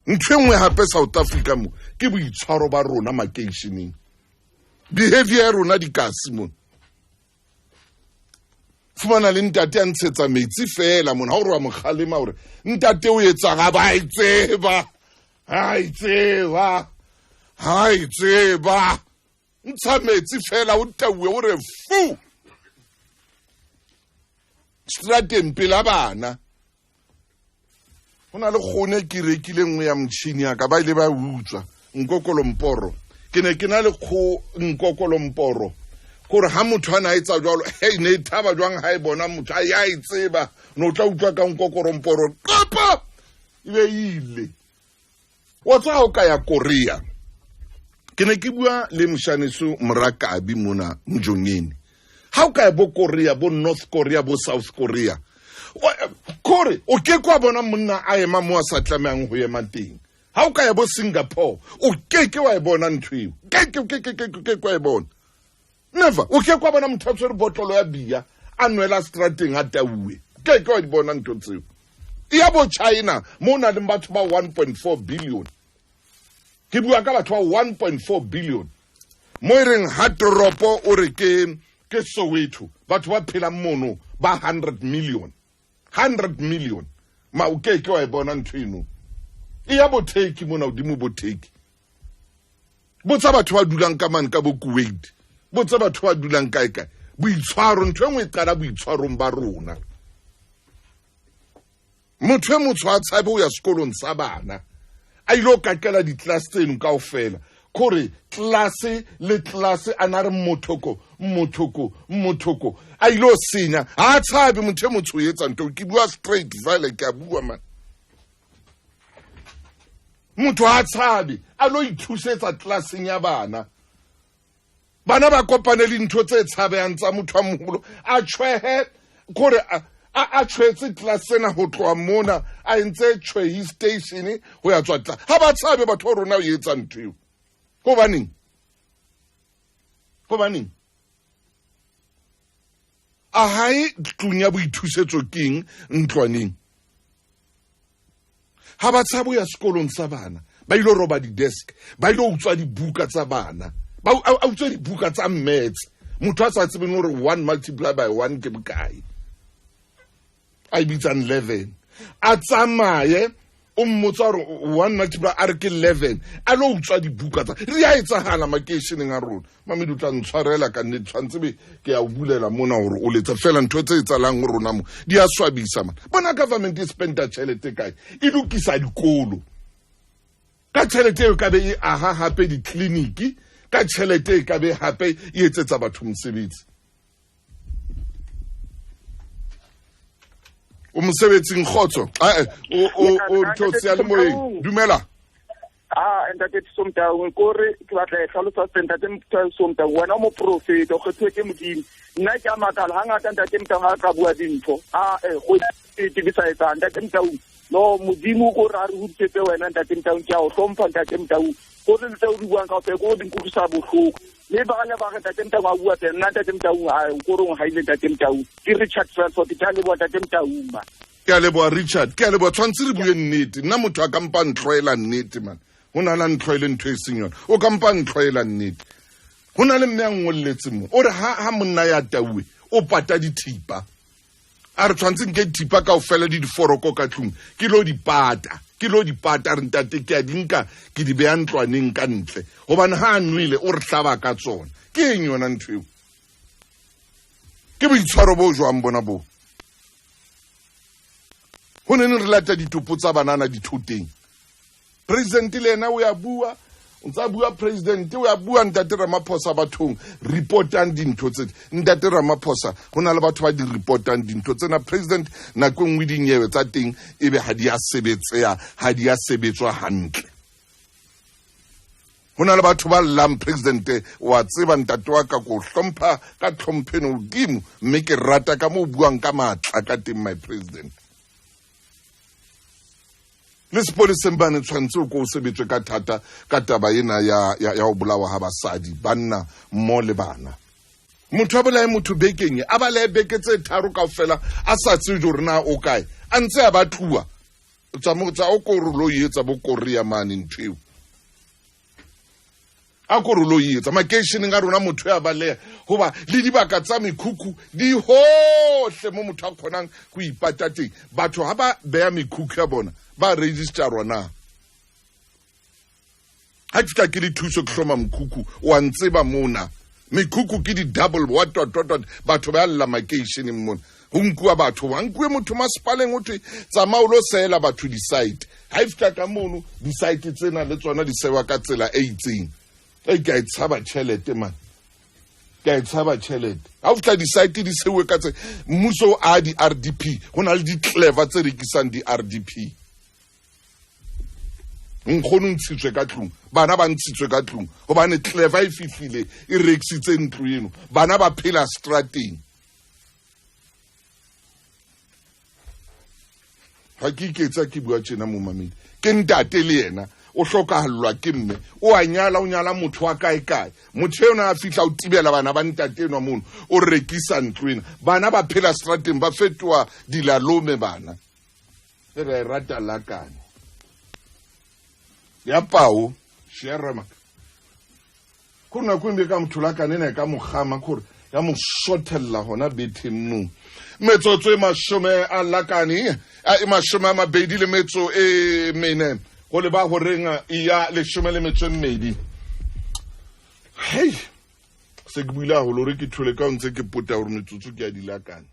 ntho engwe hape South Africa mo ke boitshwaro ba rona makeisheneng behavior rona di kasi mo fumana le ntate a ntshetsa metsi fela mona ha o re wa moghalema hore ntate o etsa ga ba itseba ntsha metsi fela o tauwe o re fu strateng pela bana hona le gone ke rekile nngwe ya mtšhini ya ka ba ile ba utswa nkokolomporo ke ne ke na le nkokolomporo gore ha motho ana etsa jwalo ne thaba jwang ha e bona motho a ya itseba no tla utlwa ka nkokolomporo kapa ibe ile wa tsa o ka ya Korea ke ne ke bua le mshaneso Mrakabi mona mjongeni ha o ka ya bo Korea bo North Korea bo South Korea kore o ke kwa bona monna a ema mo a sa tlameang ho ema teng ha o ka ya bo Singapore o ke wa e bona ntweo ke kwa e bona never o ke kwa bona motho a tshwere botlolo ya bia a nwela strateng a tauwe ke wa di bona ntho tseo ya bo China mo na le batho ba 1.4 billion ke bua ka batho ba 1.4 billion mo reng ha toropo o re ke Soweto batho ba phela mono ba 100 million ma o ke wa e bona ntweno ya bo take mona o dimo bo take botsa batho ba dulang ka man ka bo Kuwait botsa batho ba dulang kae boitshwaro ntho engwe qala boitshwarong ba rona motho e motho a tshabe o ya sekolong sa bana a ilo kakela di class tseno kaofela kore classe le classe anare mothoko a ilo senya ha tshabe motho e motho etsa ntho ke bua straight vile ke a bua man motho a tshabe a lo ithusetsa classeng ya bana ba kopane le ntho tse tshabeyang tsa motho a moholo a tshwehe kore a tshwetse classena ho tloa mona a entse choei station ho ya tswa ha ba tshabe batho ba rona o etsa ntho go baneng a hae tlunya boithusetso keng ntlwaneng ha ba tsabo ya sekolong sa bana ba ilo roba di desk ba ilo utswa dibuka tsa bana ba utswa dibuka tsa maths motho a sa tsebeng hore 1 multiplied by 1 ke bokae a bitsa 11 a tsamaye o mmotsa hore 1 multiplied a re ke 11 a lo utswa dibuka tsa re a etsagala makeisheneng a rona mamedi o tla ntshwarela ka nne tshwantse be ke ya o bulela mona hore o letsa fela ntho tse etsalang ho rona mo di a swabisa man bona government e spenda tšhelete kae e lokisa dikolo ka tšhelete eo ka be e aha hape di-clinic ka tšhelete e ka be hape e etsetsa batho mosebetsi o mosebetsing khotso o thotse ya le moyeng dumela Ntate Thuso mtaung kore ke batla hlalosa Ntate Thuso mtaung wena mo prophet o kgethwe ke modimo nna ke a makala hangata Ntate mtaung ha ka bua dintho go ke bisa etsa Ntate mtaung no modimo go ra re hutsetse wena Ntate mtaung ke a o hlompha Ntate mtaung gore ntse o di buang ka go di nkutlisa bohloko le ba gane ba ga Ntate mtaung a bua teng nna Ntate mtaung a gore o haile Ntate mtaung ke Richard Transport ke le bo Ntate mtaung ma ke a leboa Richard ke a leboa tshwantse re bue nnete nna motho a kampa ntloela nnete man hona la ntloele ntho e seng yona o kampa ntloela nnete hona le mme a ngolletse mo o re ha monna ya tauwe o pata dithipa a re tshwantse nke dithipa kaofela di diforoko ka tlung ke lo di pata re ntate ke a dinka ke di beya ntlwaneng ka ntle gobane ha a nwele o re hlaba ka tsona ke eng yona ntho eo ke boitshwaro bo jwang bona bo ho ne re lata ditopo tsa banana dithoteng president le ena o ya bua ntsa bua president o ya bua Ntate Ramaphosa bathong reportang dintho tse Ntate Ramaphosa hona le batho ba di reportang dintho tsena president nako ngwe dinyewe tsa teng ebe ha di a sebetswa hantle hona le batho ba llang president wa tseba ntate wa ka go hlompha ka tlhompheno dimo mme ke rata ka mo buang ka matla ka teng my president le sepoleseng ba ne tshwantse go sebetswe ka thata ka taba ena ya ho bolawa ha basadi banna mo le bana motho a bolae motho bekeng a ba le beke tse tharo kaofela a sa tsebe hore na o kae a ntse a batluwa tsa o ko re lo etsa bo Korea mane ntweo a ko re lo etsa makeisheneng a rona motho ya baleya hoba le dibaka tsa mekhukhu di hohle mo motho a khonang go ipata teng batho ha ba beya mekhukhu ya bona ba register na ha tshika ke le thuso ke hloma mkhukhu wa ntseba mona mekhukhu ke di double what batho ba lla makeisheneng mona ho nkuwa batho ba nkuwe motho masepaleng o thwe tsamao lo sela batho di site ha ifta ka mono di site tsena le tsona di sewa ka tsela e itseng ke a itshaba tšhelete man ke a itshaba tšhelete ha o fitla di site di sewe ka tse mmuso a di RDP go na le di clever tse rekisang di RDP nkgono ntshitswe ka tlung bana ba ntshitswe ka tlung gobane clever e fihlile e rekisitse ntlo eno bana ba phela strateng ha ke iketsa ke bua tjena mo mamedi ke ntate le yena o hlokahallwa ke mme o a nyala o nyala motho wa kae motho yona a fihla o tibela bana ba ntate enwa mono o rekisa ntlo ena bana ba phela strateng ba fetwa dilalome bana re rata lakane ya pao sherama kuna kwimbe ka motho lakane ne ka mogama gore ya mo shotella hona bethennu metsotso e mashome a lakane e mashome a mabedi le metso e mene go le ba go renga ya leshome le metso e mmedi hey se ke buile go lo re ke thole ka ntse ke pota gore metsotso ke a dilakane